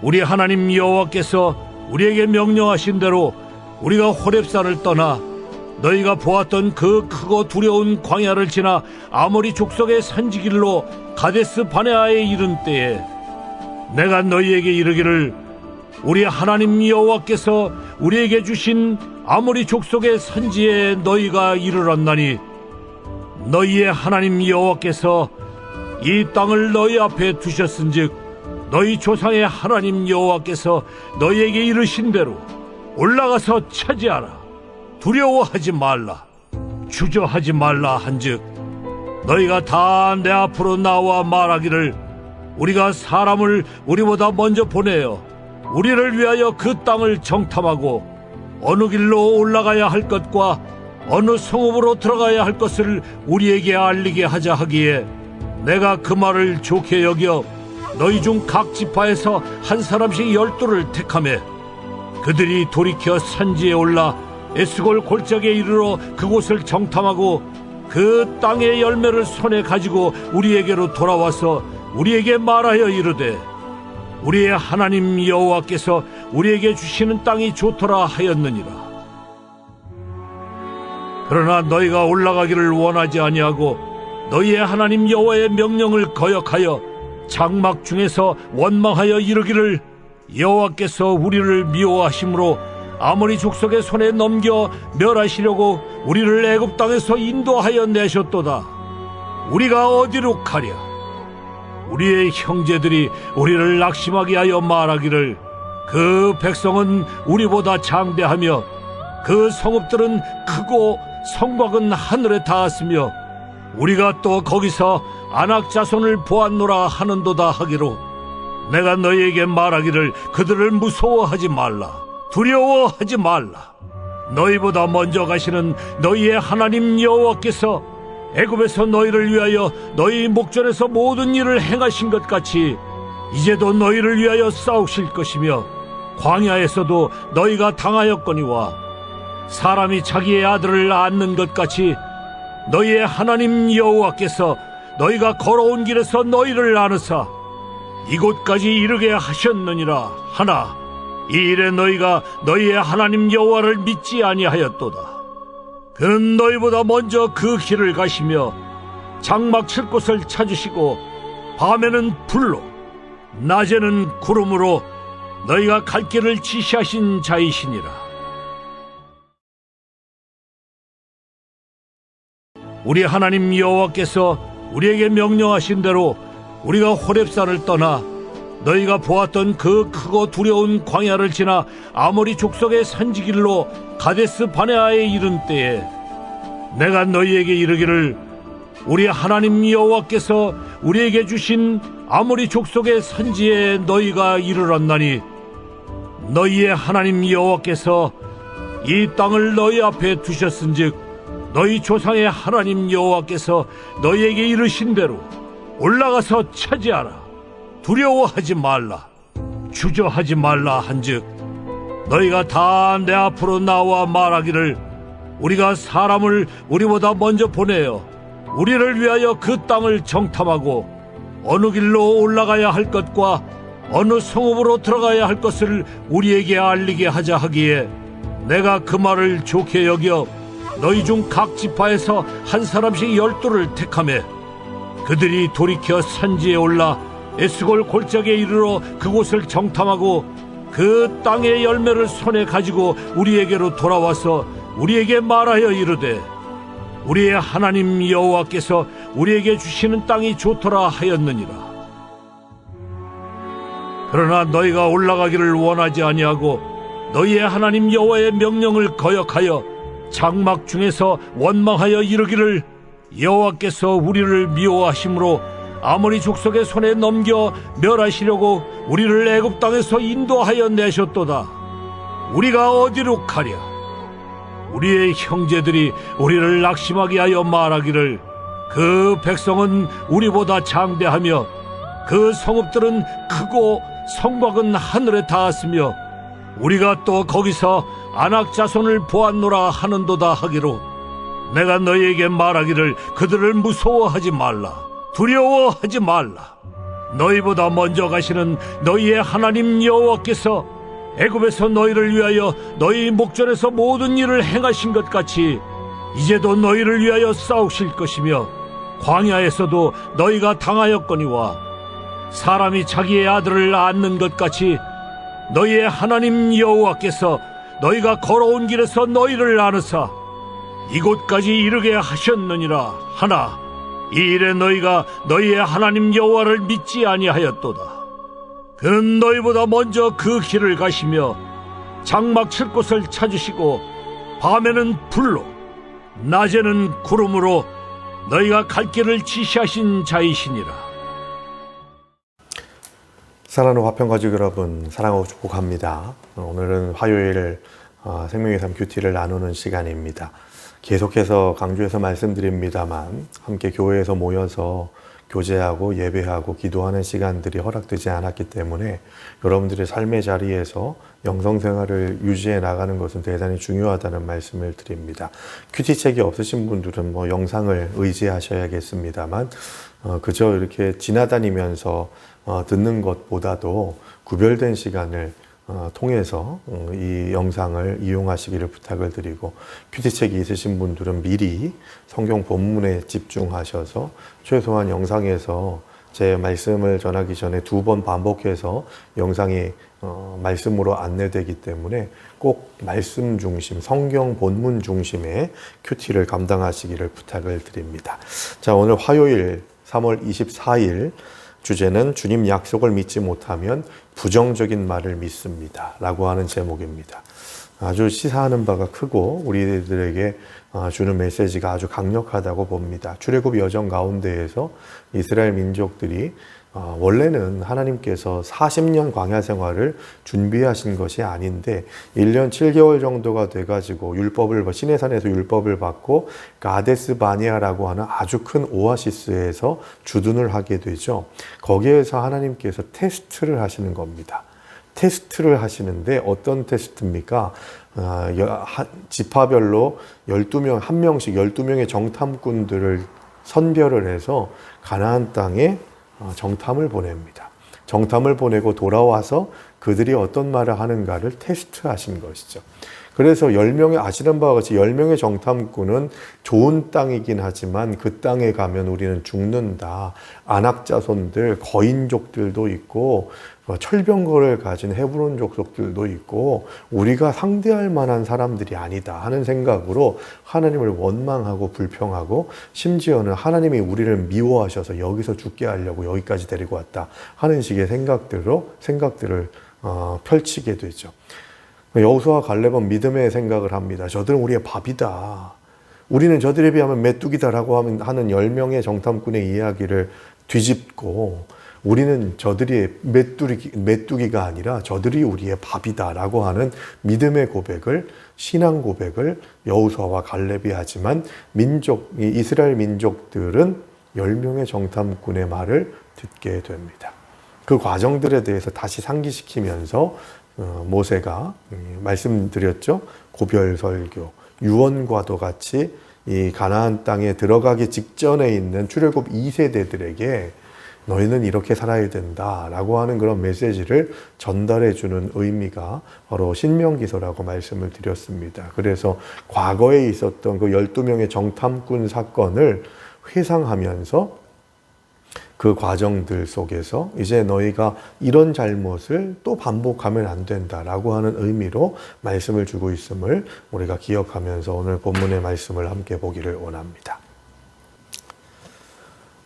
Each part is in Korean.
우리 하나님 여호와께서 우리에게 명령하신 대로 우리가 호렙산을 떠나 너희가 보았던 그 크고 두려운 광야를 지나 아모리 족속의 산지길로 가데스 바네아에 이른 때에 내가 너희에게 이르기를 우리 하나님 여호와께서 우리에게 주신 아모리 족속의 산지에 너희가 이르렀나니 너희의 하나님 여호와께서 이 땅을 너희 앞에 두셨은즉 너희 조상의 하나님 여호와께서 너희에게 이르신 대로 올라가서 차지하라. 두려워하지 말라. 주저하지 말라 한즉 너희가 다 내 앞으로 나와 말하기를 우리가 사람을 우리보다 먼저 보내어 우리를 위하여 그 땅을 정탐하고 어느 길로 올라가야 할 것과 어느 성읍으로 들어가야 할 것을 우리에게 알리게 하자 하기에 내가 그 말을 좋게 여겨 너희 중 각 지파에서 한 사람씩 12를 택하매 그들이 돌이켜 산지에 올라 에스골 골짜기에 이르러 그곳을 정탐하고 그 땅의 열매를 손에 가지고 우리에게로 돌아와서 우리에게 말하여 이르되 우리의 하나님 여호와께서 우리에게 주시는 땅이 좋더라 하였느니라. 그러나 너희가 올라가기를 원하지 아니하고 너희의 하나님 여호와의 명령을 거역하여 장막 중에서 원망하여 이르기를 여호와께서 우리를 미워하심으로 아모리 족속의 손에 넘겨 멸하시려고 우리를 애굽 땅에서 인도하여 내셨도다. 우리가 어디로 가랴? 우리의 형제들이 우리를 낙심하게 하여 말하기를 그 백성은 우리보다 장대하며 그 성읍들은 크고 성곽은 하늘에 닿았으며 우리가 또 거기서 아낙 자손을 보았노라 하는도다 하기로 내가 너희에게 말하기를 그들을 무서워하지 말라. 두려워하지 말라. 너희보다 먼저 가시는 너희의 하나님 여호와께서 애굽에서 너희를 위하여 너희 목전에서 모든 일을 행하신 것 같이 이제도 너희를 위하여 싸우실 것이며 광야에서도 너희가 당하였거니와 사람이 자기의 아들을 안는 것 같이 너희의 하나님 여호와께서 너희가 걸어온 길에서 너희를 안으사 이곳까지 이르게 하셨느니라 하나 이 일에 너희가 너희의 하나님 여호와를 믿지 아니하였도다. 그는 너희보다 먼저 그 길을 가시며 장막 칠 곳을 찾으시고 밤에는 불로 낮에는 구름으로 너희가 갈 길을 지시하신 자이시니라. 우리 하나님 여호와께서 우리에게 명령하신 대로 우리가 호렙산을 떠나 너희가 보았던 그 크고 두려운 광야를 지나 아모리 족속의 산지길로 가데스 바네아에 이른 때에 내가 너희에게 이르기를 우리 하나님 여호와께서 우리에게 주신 아모리 족속의 산지에 너희가 이르렀나니 너희의 하나님 여호와께서 이 땅을 너희 앞에 두셨은즉 너희 조상의 하나님 여호와께서 너희에게 이르신 대로 올라가서 차지하라. 두려워하지 말라. 주저하지 말라 한즉 너희가 다 내 앞으로 나와 말하기를 우리가 사람을 우리보다 먼저 보내어 우리를 위하여 그 땅을 정탐하고 어느 길로 올라가야 할 것과 어느 성읍으로 들어가야 할 것을 우리에게 알리게 하자 하기에 내가 그 말을 좋게 여겨 너희 중 각 지파에서 한 사람씩 12를 택하매 그들이 돌이켜 산지에 올라 에스골 골짜기에 이르러 그곳을 정탐하고 그 땅의 열매를 손에 가지고 우리에게로 돌아와서 우리에게 말하여 이르되 우리의 하나님 여호와께서 우리에게 주시는 땅이 좋더라 하였느니라. 그러나 너희가 올라가기를 원하지 아니하고 너희의 하나님 여호와의 명령을 거역하여 장막 중에서 원망하여 이르기를 여호와께서 우리를 미워하심으로 아모리 족속의 손에 넘겨 멸하시려고 우리를 애굽 땅에서 인도하여 내셨도다. 우리가 어디로 가랴? 우리의 형제들이 우리를 낙심하게 하여 말하기를 그 백성은 우리보다 장대하며 그 성읍들은 크고 성곽은 하늘에 닿았으며 우리가 또 거기서 아낙 자손을 보았노라 하는도다 하기로 내가 너희에게 말하기를 그들을 무서워하지 말라. 두려워하지 말라. 너희보다 먼저 가시는 너희의 하나님 여호와께서 애굽에서 너희를 위하여 너희 목전에서 모든 일을 행하신 것 같이 이제도 너희를 위하여 싸우실 것이며 광야에서도 너희가 당하였거니와 사람이 자기의 아들을 낳는 것 같이 너희의 하나님 여호와께서 너희가 걸어온 길에서 너희를 낳으사 이곳까지 이르게 하셨느니라 하나 이 일에 너희가 너희의 하나님 여호와를 믿지 아니하였도다. 그는 너희보다 먼저 그 길을 가시며 장막 칠 곳을 찾으시고 밤에는 불로 낮에는 구름으로 너희가 갈 길을 지시하신 자이시니라. 사랑하는 화평가족 여러분, 사랑하고 축복합니다. 오늘은 화요일 생명의 삶 큐티를 나누는 시간입니다. 계속해서 강조해서 말씀드립니다만 함께 교회에서 모여서 교제하고 예배하고 기도하는 시간들이 허락되지 않았기 때문에 여러분들의 삶의 자리에서 영성생활을 유지해 나가는 것은 대단히 중요하다는 말씀을 드립니다. 큐티책이 없으신 분들은 영상을 의지하셔야겠습니다만 그저 이렇게 지나다니면서 듣는 것보다도 구별된 시간을 통해서 이 영상을 이용하시기를 부탁을 드리고 큐티책이 있으신 분들은 미리 성경 본문에 집중하셔서 최소한 영상에서 제 말씀을 전하기 전에 2번 반복해서 영상이 말씀으로 안내되기 때문에 꼭 말씀 중심, 성경 본문 중심의 큐티를 감당하시기를 부탁을 드립니다. 자, 오늘 화요일 3월 24일 주제는 주님 약속을 믿지 못하면 부정적인 말을 믿습니다 라고 하는 제목입니다. 아주 시사하는 바가 크고 우리들에게 주는 메시지가 아주 강력하다고 봅니다. 출애굽 여정 가운데에서 이스라엘 민족들이 원래는 하나님께서 40년 광야 생활을 준비하신 것이 아닌데 1년 7개월 정도가 돼가지고 시내산에서 율법을 받고 가데스 바네아라고 하는 아주 큰 오아시스에서 주둔을 하게 되죠. 거기에서 하나님께서 테스트를 하시는 겁니다. 테스트를 하시는데 어떤 테스트입니까? 지파별로 12명, 한 명씩 12명의 정탐꾼들을 선별을 해서 가나안 땅에 정탐을 보냅니다. 정탐을 보내고 돌아와서 그들이 어떤 말을 하는가를 테스트하신 것이죠. 그래서 10명의 아시는 바와 같이 10명의 정탐꾼은 좋은 땅이긴 하지만 그 땅에 가면 우리는 죽는다. 안악자손들, 거인족들도 있고 철병거를 가진 헤브론 족속들도 있고 우리가 상대할 만한 사람들이 아니다 하는 생각으로 하나님을 원망하고 불평하고 심지어는 하나님이 우리를 미워하셔서 여기서 죽게 하려고 여기까지 데리고 왔다 하는 식의 생각들을 펼치게 되죠. 여호수아와 갈렙은 믿음의 생각을 합니다. 저들은 우리의 밥이다. 우리는 저들에 비하면 메뚜기다라고 하는 10명의 정탐꾼의 이야기를 뒤집고 우리는 저들이 메뚜기가 아니라 저들이 우리의 밥이다라고 하는 믿음의 고백을, 신앙 고백을 여호수아와 갈렙이 하지만 이스라엘 민족들은 10명의 정탐꾼의 말을 듣게 됩니다. 그 과정들에 대해서 다시 상기시키면서 모세가 말씀드렸죠. 고별설교, 유언과도 같이 이 가나안 땅에 들어가기 직전에 있는 출애굽 2세대들에게 너희는 이렇게 살아야 된다라고 하는 그런 메시지를 전달해 주는 의미가 바로 신명기서라고 말씀을 드렸습니다. 그래서 과거에 있었던 그 12명의 정탐꾼 사건을 회상하면서 그 과정들 속에서 이제 너희가 이런 잘못을 또 반복하면 안 된다라고 하는 의미로 말씀을 주고 있음을 우리가 기억하면서 오늘 본문의 말씀을 함께 보기를 원합니다.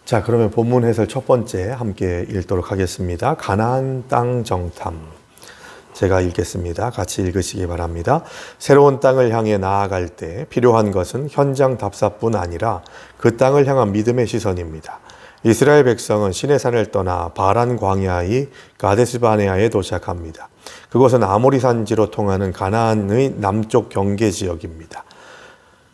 자, 그러면 본문 해설 첫 번째 함께 읽도록 하겠습니다. 가나안 땅 정탐. 제가 읽겠습니다. 같이 읽으시기 바랍니다. 새로운 땅을 향해 나아갈 때 필요한 것은 현장 답사뿐 아니라 그 땅을 향한 믿음의 시선입니다. 이스라엘 백성은 시내산을 떠나 바란 광야의 가데스 바네아에 도착합니다. 그곳은 아모리 산지로 통하는 가나안의 남쪽 경계 지역입니다.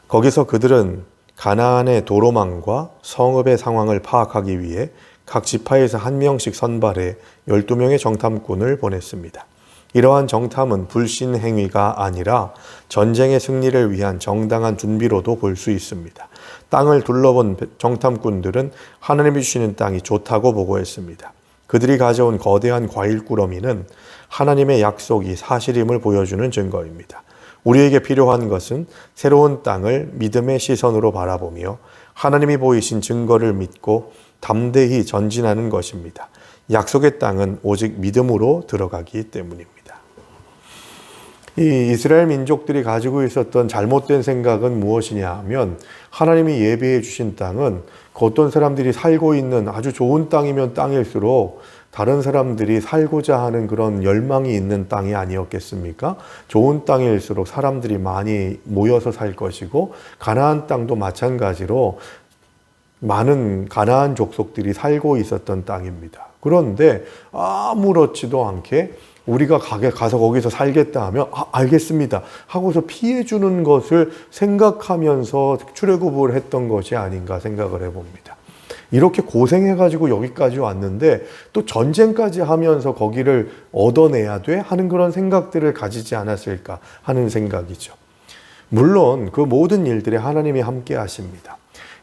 거기서 그들은 가나안의 도로망과 성읍의 상황을 파악하기 위해 각 지파에서 한 명씩 선발해 12명의 정탐꾼을 보냈습니다. 이러한 정탐은 불신 행위가 아니라 전쟁의 승리를 위한 정당한 준비로도 볼 수 있습니다. 땅을 둘러본 정탐꾼들은 하나님이 주시는 땅이 좋다고 보고했습니다. 그들이 가져온 거대한 과일 꾸러미는 하나님의 약속이 사실임을 보여주는 증거입니다. 우리에게 필요한 것은 새로운 땅을 믿음의 시선으로 바라보며 하나님이 보이신 증거를 믿고 담대히 전진하는 것입니다. 약속의 땅은 오직 믿음으로 들어가기 때문입니다. 이 이스라엘 민족들이 가지고 있었던 잘못된 생각은 무엇이냐 하면 하나님이 예비해 주신 땅은 그 어떤 사람들이 살고 있는 아주 좋은 땅이면 땅일수록 다른 사람들이 살고자 하는 그런 열망이 있는 땅이 아니었겠습니까? 좋은 땅일수록 사람들이 많이 모여서 살 것이고 가나안 땅도 마찬가지로 많은 가나안 족속들이 살고 있었던 땅입니다. 그런데 아무렇지도 않게 우리가 가서 거기서 살겠다 하면 알겠습니다 하고서 피해주는 것을 생각하면서 출애굽을 했던 것이 아닌가 생각을 해봅니다. 이렇게 고생해가지고 여기까지 왔는데 또 전쟁까지 하면서 거기를 얻어내야 돼 하는 그런 생각들을 가지지 않았을까 하는 생각이죠. 물론 그 모든 일들에 하나님이 함께 하십니다.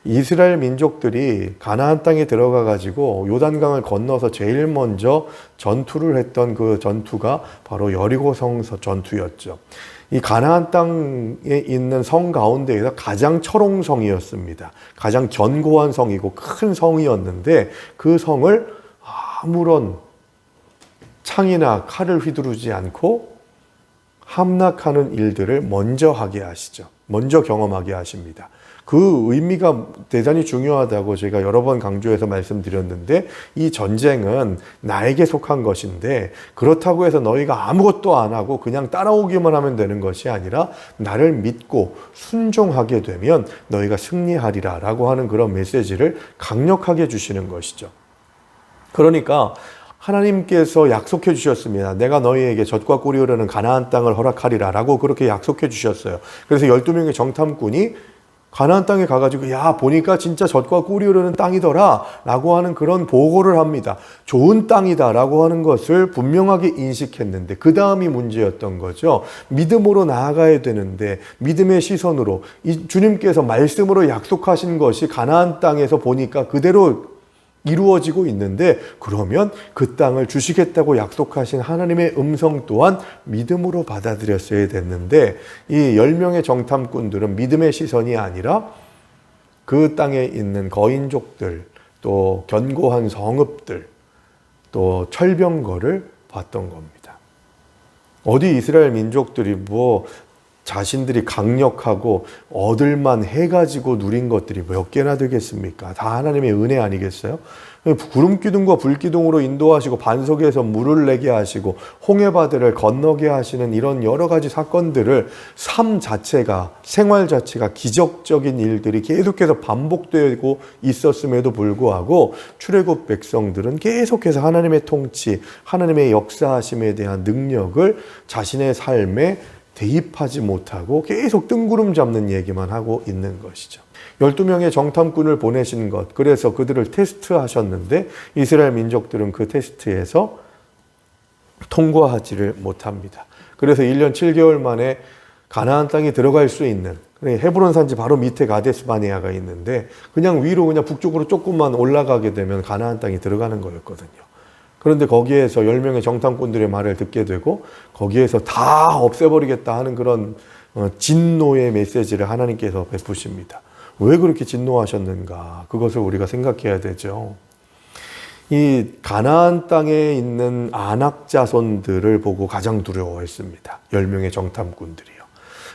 이스라엘 민족들이 가나안 땅에 들어가 가지고 요단강을 건너서 제일 먼저 전투를 했던 그 전투가 바로 여리고성 전투였죠. 이 가나안 땅에 있는 성 가운데에서 가장 철옹성이었습니다. 가장 견고한 성이고 큰 성이었는데 그 성을 아무런 창이나 칼을 휘두르지 않고 함락하는 일들을 먼저 하게 하시죠. 먼저 경험하게 하십니다. 그 의미가 대단히 중요하다고 제가 여러 번 강조해서 말씀드렸는데 이 전쟁은 나에게 속한 것인데 그렇다고 해서 너희가 아무것도 안 하고 그냥 따라오기만 하면 되는 것이 아니라 나를 믿고 순종하게 되면 너희가 승리하리라 라고 하는 그런 메시지를 강력하게 주시는 것이죠. 그러니까 하나님께서 약속해 주셨습니다. 내가 너희에게 젖과 꿀이 흐르는 가나안 땅을 허락하리라 라고 그렇게 약속해 주셨어요. 그래서 12명의 정탐꾼이 가나안 땅에 가가지고 보니까 진짜 젖과 꿀이 흐르는 땅이더라 라고 하는 그런 보고를 합니다. 좋은 땅이다 라고 하는 것을 분명하게 인식했는데 그 다음이 문제였던 거죠. 믿음으로 나아가야 되는데 믿음의 시선으로 주님께서 말씀으로 약속하신 것이 가나안 땅에서 보니까 그대로 이루어지고 있는데 그러면 그 땅을 주시겠다고 약속하신 하나님의 음성 또한 믿음으로 받아들였어야 됐는데 이 10명의 정탐꾼들은 믿음의 시선이 아니라 그 땅에 있는 거인족들 또 견고한 성읍들 또 철병거를 봤던 겁니다. 어디 이스라엘 민족들이 자신들이 강력하고 얻을만 해가지고 누린 것들이 몇 개나 되겠습니까? 다 하나님의 은혜 아니겠어요? 구름기둥과 불기둥으로 인도하시고 반석에서 물을 내게 하시고 홍해바다를 건너게 하시는 이런 여러 가지 사건들을 삶 자체가 생활 자체가 기적적인 일들이 계속해서 반복되고 있었음에도 불구하고 출애굽 백성들은 계속해서 하나님의 통치, 하나님의 역사하심에 대한 능력을 자신의 삶에 대입하지 못하고 계속 뜬구름 잡는 얘기만 하고 있는 것이죠. 12명의 정탐꾼을 보내신 것, 그래서 그들을 테스트하셨는데 이스라엘 민족들은 그 테스트에서 통과하지를 못합니다. 그래서 1년 7개월 만에 가나안 땅에 들어갈 수 있는 헤브론 산지 바로 밑에 가데스 바네아가 있는데 그냥 위로 그냥 북쪽으로 조금만 올라가게 되면 가나안 땅에 들어가는 거였거든요. 그런데 거기에서 10명의 정탐꾼들의 말을 듣게 되고 거기에서 다 없애버리겠다 하는 그런 진노의 메시지를 하나님께서 베푸십니다. 왜 그렇게 진노하셨는가? 그것을 우리가 생각해야 되죠. 이 가나안 땅에 있는 아낙 자손들을 보고 가장 두려워했습니다. 10명의 정탐꾼들이요.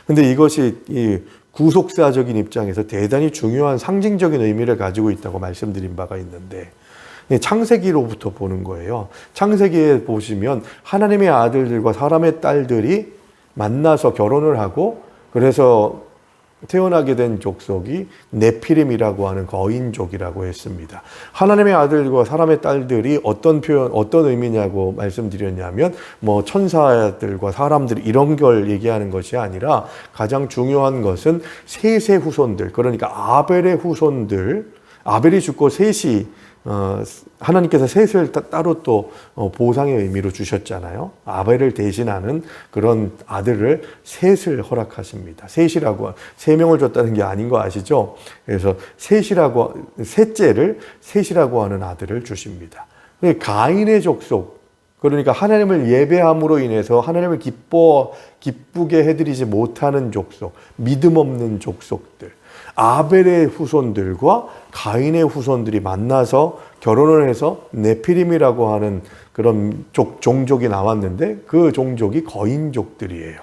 근데 이것이 이 구속사적인 입장에서 대단히 중요한 상징적인 의미를 가지고 있다고 말씀드린 바가 있는데 창세기로부터 보는 거예요. 창세기에 보시면 하나님의 아들들과 사람의 딸들이 만나서 결혼을 하고 그래서 태어나게 된 족속이 네피림이라고 하는 거인족이라고 했습니다. 하나님의 아들과 사람의 딸들이 어떤 의미냐고 말씀드렸냐면 천사들과 사람들 이런 걸 얘기하는 것이 아니라 가장 중요한 것은 셋의 후손들, 그러니까 아벨의 후손들, 아벨이 죽고 셋이 하나님께서 셋을 따로 또 보상의 의미로 주셨잖아요. 아벨을 대신하는 그런 아들을 셋을 허락하십니다. 세 명을 줬다는 게 아닌 거 아시죠? 그래서 셋째를 셋이라고 하는 아들을 주십니다. 가인의 족속, 그러니까 하나님을 예배함으로 인해서 하나님을 기쁘게 해드리지 못하는 족속, 믿음 없는 족속들, 아벨의 후손들과 가인의 후손들이 만나서 결혼을 해서 네피림이라고 하는 그런 종족이 나왔는데 그 종족이 거인족들이에요.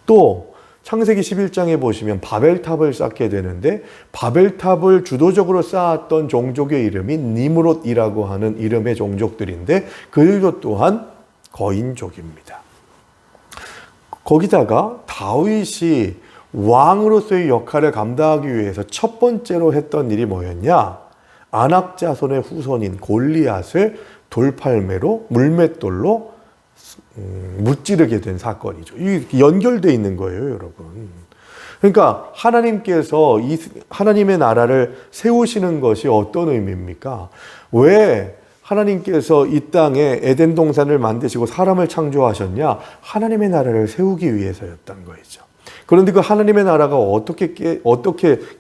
또 창세기 11장에 보시면 바벨탑을 쌓게 되는데 바벨탑을 주도적으로 쌓았던 종족의 이름이 니므롯이라고 하는 이름의 종족들인데 그들도 또한 거인족입니다. 거기다가 다윗이 왕으로서의 역할을 감당하기 위해서 첫 번째로 했던 일이 뭐였냐? 아낙 자손의 후손인 골리앗을 돌팔매로 물맷돌로 무찌르게 된 사건이죠. 이게 연결되어 있는 거예요, 여러분. 그러니까 하나님께서 하나님의 나라를 세우시는 것이 어떤 의미입니까? 왜 하나님께서 이 땅에 에덴 동산을 만드시고 사람을 창조하셨냐? 하나님의 나라를 세우기 위해서였던 거죠. 그런데 그 하나님의 나라가 어떻게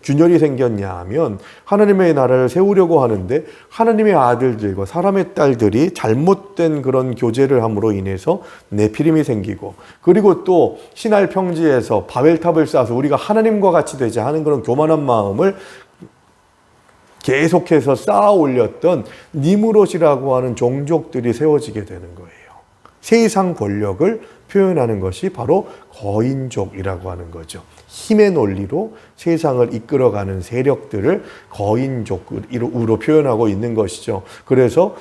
균열이 생겼냐 하면 하나님의 나라를 세우려고 하는데 하나님의 아들들과 사람의 딸들이 잘못된 그런 교제를 함으로 인해서 네피림이 생기고 그리고 또 시날 평지에서 바벨탑을 쌓아서 우리가 하나님과 같이 되자 하는 그런 교만한 마음을 계속해서 쌓아 올렸던 니므롯이라고 하는 종족들이 세워지게 되는 거예요. 세상 권력을 표현하는 것이 바로 거인족이라고 하는 거죠. 힘의 논리로 세상을 이끌어가는 세력들을 거인족으로 표현하고 있는 것이죠. 그래서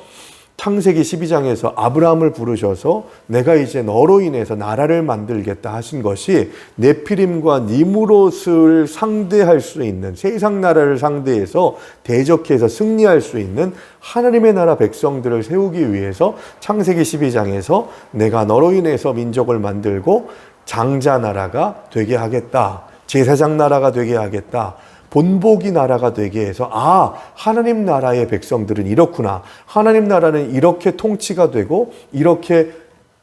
창세기 12장에서 아브라함을 부르셔서 내가 이제 너로 인해서 나라를 만들겠다 하신 것이 네피림과 니므롯을 상대할 수 있는 세상 나라를 상대해서 대적해서 승리할 수 있는 하나님의 나라 백성들을 세우기 위해서 창세기 12장에서 내가 너로 인해서 민족을 만들고 장자 나라가 되게 하겠다. 제사장 나라가 되게 하겠다. 본보기 나라가 되게 해서 하나님 나라의 백성들은 이렇구나. 하나님 나라는 이렇게 통치가 되고 이렇게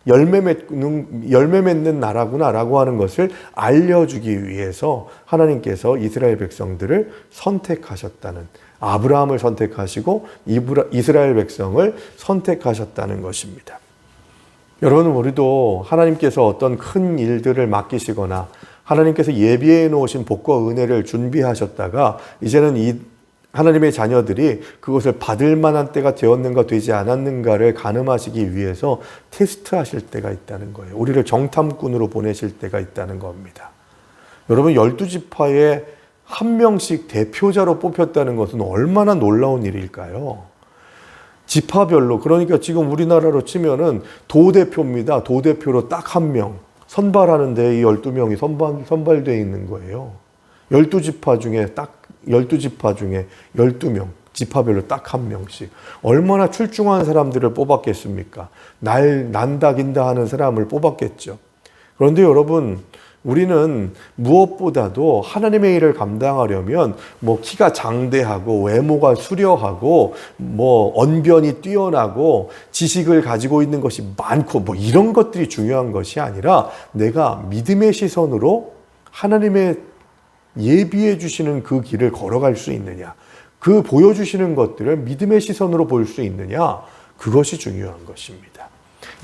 열매 맺는 나라구나라고 하는 것을 알려주기 위해서 하나님께서 이스라엘 백성들을 선택하셨다는, 아브라함을 선택하시고 이스라엘 백성을 선택하셨다는 것입니다. 여러분, 우리도 하나님께서 어떤 큰 일들을 맡기시거나 하나님께서 예비해 놓으신 복과 은혜를 준비하셨다가 이제는 이 하나님의 자녀들이 그것을 받을 만한 때가 되었는가 되지 않았는가를 가늠하시기 위해서 테스트하실 때가 있다는 거예요. 우리를 정탐꾼으로 보내실 때가 있다는 겁니다. 여러분, 12지파에 한 명씩 대표자로 뽑혔다는 것은 얼마나 놀라운 일일까요? 지파별로, 그러니까 지금 우리나라로 치면은 도대표입니다. 도대표로 딱 한 명. 선발하는데 이 12명이 선발되어 있는 거예요. 12지파 중에 12명, 지파별로 딱 한 명씩. 얼마나 출중한 사람들을 뽑았겠습니까? 난다 긴다 하는 사람을 뽑았겠죠. 그런데 여러분, 우리는 무엇보다도 하나님의 일을 감당하려면 키가 장대하고 외모가 수려하고 언변이 뛰어나고 지식을 가지고 있는 것이 많고 이런 것들이 중요한 것이 아니라 내가 믿음의 시선으로 하나님의 예비해 주시는 그 길을 걸어갈 수 있느냐, 그 보여주시는 것들을 믿음의 시선으로 볼 수 있느냐, 그것이 중요한 것입니다.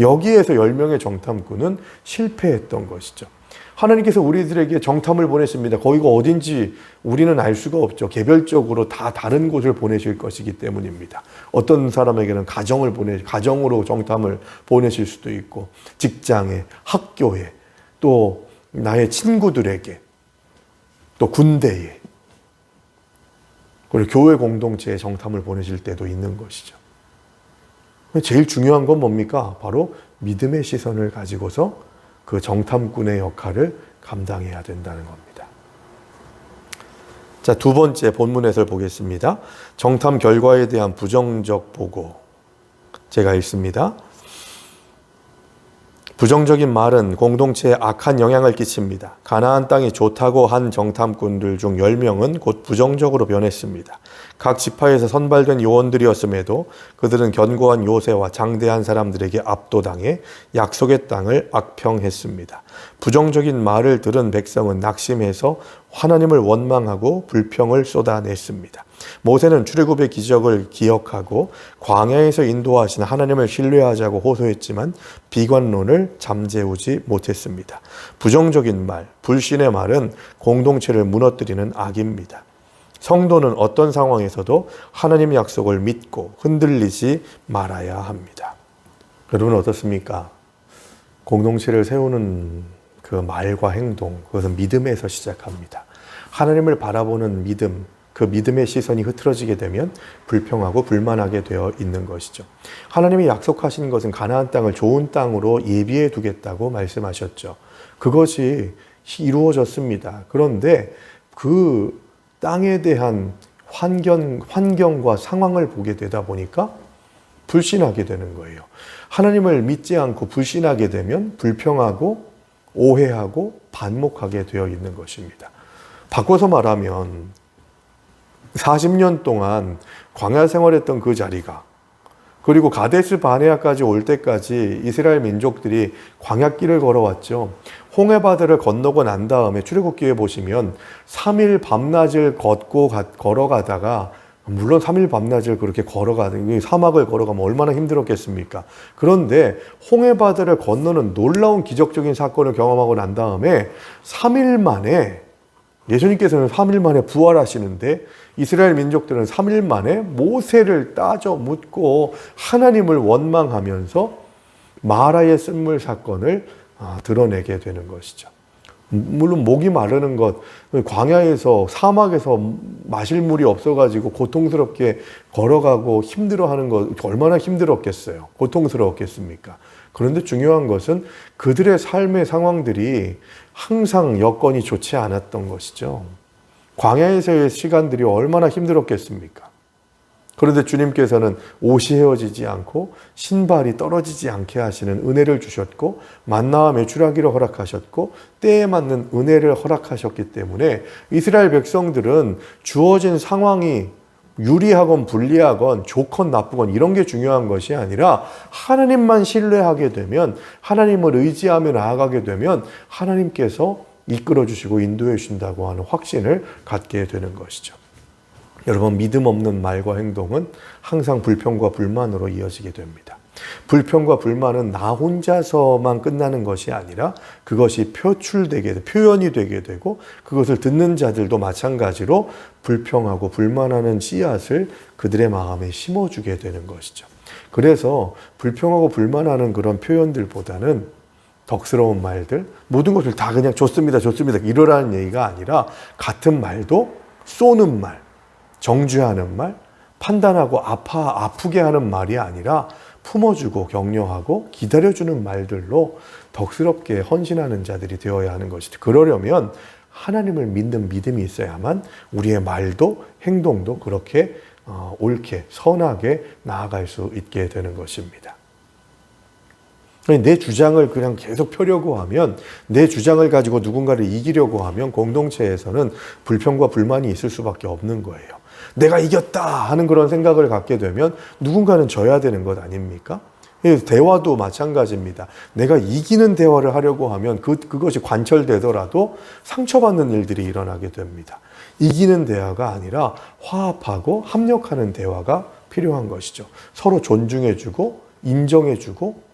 여기에서 10명의 정탐꾼은 실패했던 것이죠. 하나님께서 우리들에게 정탐을 보내십니다. 거기가 어딘지 우리는 알 수가 없죠. 개별적으로 다 다른 곳을 보내실 것이기 때문입니다. 어떤 사람에게는 가정으로 정탐을 보내실 수도 있고, 직장에, 학교에, 또 나의 친구들에게, 또 군대에, 그리고 교회 공동체에 정탐을 보내실 때도 있는 것이죠. 제일 중요한 건 뭡니까? 바로 믿음의 시선을 가지고서 그 정탐꾼의 역할을 감당해야 된다는 겁니다. 자, 두 번째 본문 해설 보겠습니다. 정탐 결과에 대한 부정적 보고. 제가 읽습니다. 부정적인 말은 공동체에 악한 영향을 끼칩니다. 가나안 땅이 좋다고 한 정탐꾼들 중 10명은 곧 부정적으로 변했습니다. 각 지파에서 선발된 요원들이었음에도 그들은 견고한 요새와 장대한 사람들에게 압도당해 약속의 땅을 악평했습니다. 부정적인 말을 들은 백성은 낙심해서 하나님을 원망하고 불평을 쏟아냈습니다. 모세는 출애굽의 기적을 기억하고 광야에서 인도하신 하나님을 신뢰하자고 호소했지만 비관론을 잠재우지 못했습니다. 부정적인 말, 불신의 말은 공동체를 무너뜨리는 악입니다. 성도는 어떤 상황에서도 하나님 약속을 믿고 흔들리지 말아야 합니다. 여러분 어떻습니까? 공동체를 세우는 그 말과 행동, 그것은 믿음에서 시작합니다. 하나님을 바라보는 믿음, 그 믿음의 시선이 흐트러지게 되면 불평하고 불만하게 되어 있는 것이죠. 하나님이 약속하신 것은 가나안 땅을 좋은 땅으로 예비해 두겠다고 말씀하셨죠. 그것이 이루어졌습니다. 그런데 그 땅에 대한 환경과 상황을 보게 되다 보니까 불신하게 되는 거예요. 하나님을 믿지 않고 불신하게 되면 불평하고 오해하고 반목하게 되어 있는 것입니다. 바꿔서 말하면 40년 동안 광야 생활했던 그 자리가, 그리고 가데스 바네아까지 올 때까지 이스라엘 민족들이 광야길을 걸어왔죠. 홍해바다를 건너고 난 다음에 출애굽기에 보시면 3일 밤낮을 걸어가다가, 물론 3일 밤낮을 그렇게 걸어가는, 사막을 걸어가면 얼마나 힘들었겠습니까? 그런데 홍해바다를 건너는 놀라운 기적적인 사건을 경험하고 난 다음에 3일 만에, 예수님께서는 3일 만에 부활하시는데 이스라엘 민족들은 3일 만에 모세를 따져 묻고 하나님을 원망하면서 마라의 쓴물 사건을 드러내게 되는 것이죠. 물론 목이 마르는 것, 광야에서 사막에서 마실 물이 없어가지고 고통스럽게 걸어가고 힘들어하는 것 얼마나 힘들었겠어요. 고통스러웠겠습니까? 그런데 중요한 것은 그들의 삶의 상황들이 항상 여건이 좋지 않았던 것이죠. 광야에서의 시간들이 얼마나 힘들었겠습니까? 그런데 주님께서는 옷이 헤어지지 않고 신발이 떨어지지 않게 하시는 은혜를 주셨고, 만나와 메추라기를 허락하셨고, 때에 맞는 은혜를 허락하셨기 때문에 이스라엘 백성들은 주어진 상황이 유리하건 불리하건 좋건 나쁘건 이런 게 중요한 것이 아니라 하나님만 신뢰하게 되면, 하나님을 의지하며 나아가게 되면 하나님께서 이끌어 주시고 인도해 주신다고 하는 확신을 갖게 되는 것이죠. 여러분, 믿음 없는 말과 행동은 항상 불평과 불만으로 이어지게 됩니다. 불평과 불만은 나 혼자서만 끝나는 것이 아니라 그것이 표현이 되게 되고, 그것을 듣는 자들도 마찬가지로 불평하고 불만하는 씨앗을 그들의 마음에 심어주게 되는 것이죠. 그래서 불평하고 불만하는 그런 표현들보다는 덕스러운 말들, 모든 것을 다 그냥 좋습니다, 좋습니다 이러라는 얘기가 아니라, 같은 말도 쏘는 말, 정죄하는 말, 판단하고 아프게 하는 말이 아니라 품어주고 격려하고 기다려주는 말들로 덕스럽게 헌신하는 자들이 되어야 하는 것이죠. 그러려면 하나님을 믿는 믿음이 있어야만 우리의 말도 행동도 그렇게 옳게 선하게 나아갈 수 있게 되는 것입니다. 내 주장을 그냥 계속 펴려고 하면, 내 주장을 가지고 누군가를 이기려고 하면 공동체에서는 불평과 불만이 있을 수밖에 없는 거예요. 내가 이겼다 하는 그런 생각을 갖게 되면 누군가는 져야 되는 것 아닙니까? 대화도 마찬가지입니다. 내가 이기는 대화를 하려고 하면 그것이 관철되더라도 상처받는 일들이 일어나게 됩니다. 이기는 대화가 아니라 화합하고 합력하는 대화가 필요한 것이죠. 서로 존중해주고 인정해주고,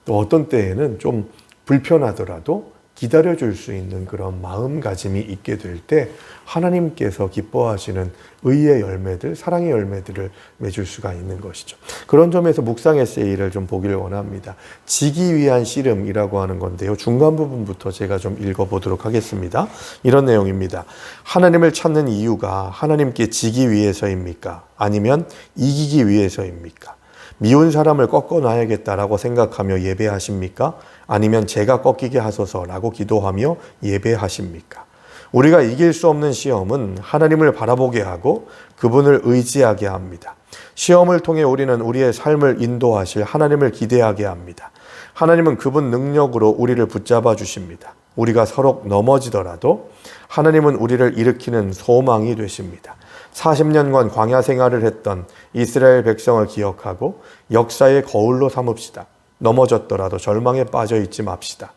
또 어떤 때에는 좀 불편하더라도 기다려줄 수 있는 그런 마음가짐이 있게 될 때 하나님께서 기뻐하시는 의의 열매들, 사랑의 열매들을 맺을 수가 있는 것이죠. 그런 점에서 묵상 에세이를 좀 보길 원합니다. 지기 위한 씨름이라고 하는 건데요. 중간 부분부터 제가 좀 읽어보도록 하겠습니다. 이런 내용입니다. 하나님을 찾는 이유가 하나님께 지기 위해서입니까? 아니면 이기기 위해서입니까? 미운 사람을 꺾어놔야겠다라고 생각하며 예배하십니까? 아니면 제가 꺾이게 하소서라고 기도하며 예배하십니까? 우리가 이길 수 없는 시험은 하나님을 바라보게 하고 그분을 의지하게 합니다. 시험을 통해 우리는 우리의 삶을 인도하실 하나님을 기대하게 합니다. 하나님은 그분 능력으로 우리를 붙잡아 주십니다. 우리가 서로 넘어지더라도 하나님은 우리를 일으키는 소망이 되십니다. 40년간 광야 생활을 했던 이스라엘 백성을 기억하고 역사의 거울로 삼읍시다. 넘어졌더라도 절망에 빠져 있지 맙시다.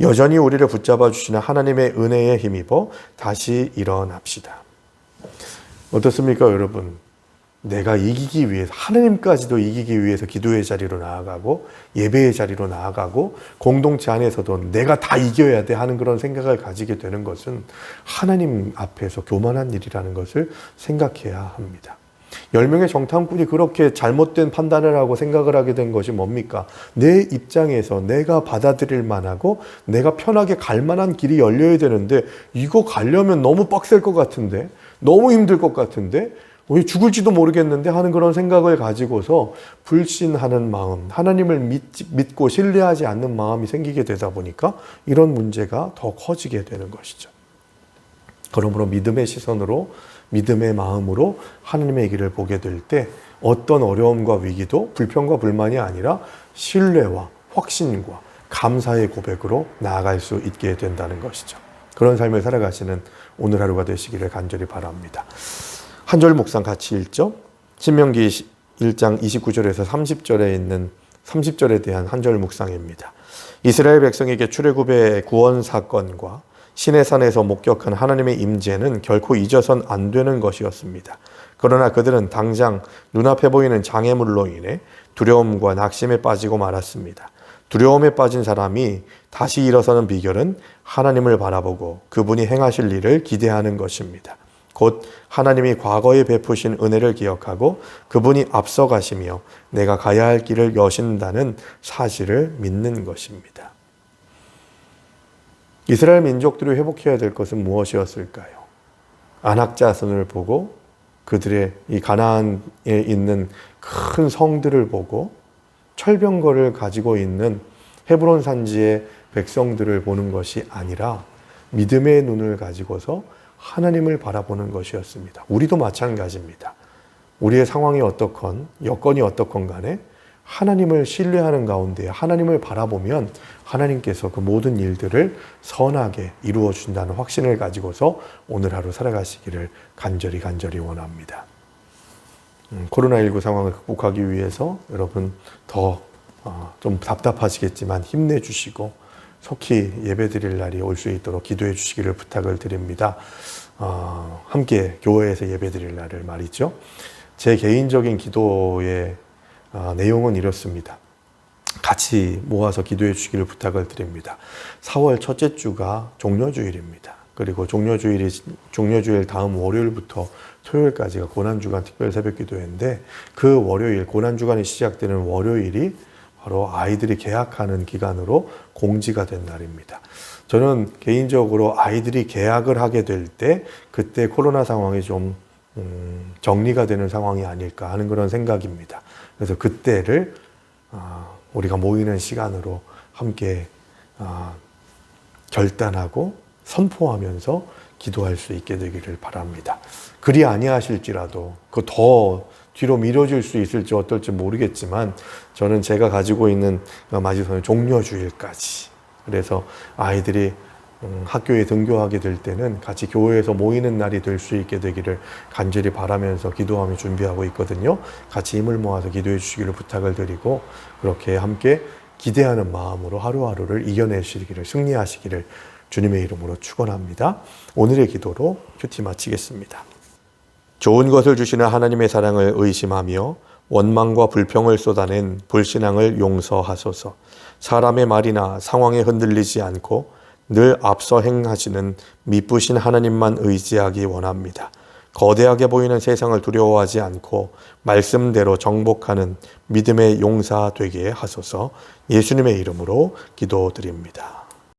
여전히 우리를 붙잡아 주시는 하나님의 은혜에 힘입어 다시 일어납시다. 어떻습니까, 여러분? 내가 이기기 위해서, 하나님까지도 이기기 위해서 기도의 자리로 나아가고 예배의 자리로 나아가고 공동체 안에서도 내가 다 이겨야 돼 하는 그런 생각을 가지게 되는 것은 하나님 앞에서 교만한 일이라는 것을 생각해야 합니다. 10명의 정탐꾼이 그렇게 잘못된 판단을 하고 생각을 하게 된 것이 뭡니까? 내 입장에서 내가 받아들일 만하고 내가 편하게 갈 만한 길이 열려야 되는데 이거 가려면 너무 빡셀 것 같은데, 너무 힘들 것 같은데, 왜 죽을지도 모르겠는데 하는 그런 생각을 가지고서 불신하는 마음, 하나님을 믿고 신뢰하지 않는 마음이 생기게 되다 보니까 이런 문제가 더 커지게 되는 것이죠. 그러므로 믿음의 시선으로, 믿음의 마음으로 하나님의 길을 보게 될 때 어떤 어려움과 위기도 불평과 불만이 아니라 신뢰와 확신과 감사의 고백으로 나아갈 수 있게 된다는 것이죠. 그런 삶을 살아가시는 오늘 하루가 되시기를 간절히 바랍니다. 한 절 묵상 같이 읽죠. 신명기 1장 29절에서 30절에 있는 30절에 대한 한 절 묵상입니다. 이스라엘 백성에게 출애굽의 구원 사건과 시내산에서 목격한 하나님의 임재는 결코 잊어선 안 되는 것이었습니다. 그러나 그들은 당장 눈앞에 보이는 장애물로 인해 두려움과 낙심에 빠지고 말았습니다. 두려움에 빠진 사람이 다시 일어서는 비결은 하나님을 바라보고 그분이 행하실 일을 기대하는 것입니다. 곧 하나님이 과거에 베푸신 은혜를 기억하고 그분이 앞서가시며 내가 가야 할 길을 여신다는 사실을 믿는 것입니다. 이스라엘 민족들이 회복해야 될 것은 무엇이었을까요? 안악자손을 보고 그들의 이 가나안에 있는 큰 성들을 보고 철병거를 가지고 있는 헤브론 산지의 백성들을 보는 것이 아니라 믿음의 눈을 가지고서 하나님을 바라보는 것이었습니다. 우리도 마찬가지입니다. 우리의 상황이 어떻건 여건이 어떻건 간에 하나님을 신뢰하는 가운데 하나님을 바라보면 하나님께서 그 모든 일들을 선하게 이루어 준다는 확신을 가지고서 오늘 하루 살아가시기를 간절히 원합니다. 코로나19 상황을 극복하기 위해서 여러분 더 좀 답답하시겠지만 힘내주시고 속히 예배드릴 날이 올 수 있도록 기도해 주시기를 부탁을 드립니다. 함께 교회에서 예배드릴 날을 말이죠. 제 개인적인 기도의 내용은 이렇습니다. 같이 모아서 기도해 주시기를 부탁을 드립니다. 4월 첫째 주가 종려주일입니다. 그리고 종려주일 다음 월요일부터 토요일까지가 고난주간 특별 새벽 기도회인데 그 월요일, 고난주간이 시작되는 월요일이 바로 아이들이 개학하는 기간으로 공지가 된 날입니다. 저는 개인적으로 아이들이 개학을 하게 될 때 그때 코로나 상황이 좀 정리가 되는 상황이 아닐까 하는 그런 생각입니다. 그래서 그때를 우리가 모이는 시간으로 함께 결단하고 선포하면서 기도할 수 있게 되기를 바랍니다. 그리 아니하실지라도 그 더 뒤로 미뤄질 수 있을지 어떨지 모르겠지만 저는 제가 가지고 있는 마지노선은 종려주일까지, 그래서 아이들이 학교에 등교하게 될 때는 같이 교회에서 모이는 날이 될 수 있게 되기를 간절히 바라면서 기도하며 준비하고 있거든요. 같이 힘을 모아서 기도해 주시기를 부탁을 드리고 그렇게 함께 기대하는 마음으로 하루하루를 이겨내시기를, 승리하시기를 주님의 이름으로 축원합니다. 오늘의 기도로 큐티 마치겠습니다. 좋은 것을 주시는 하나님의 사랑을 의심하며 원망과 불평을 쏟아낸 불신앙을 용서하소서. 사람의 말이나 상황에 흔들리지 않고 늘 앞서 행하시는 미쁘신 하나님만 의지하기 원합니다. 거대하게 보이는 세상을 두려워하지 않고 말씀대로 정복하는 믿음의 용사 되게 하소서. 예수님의 이름으로 기도드립니다.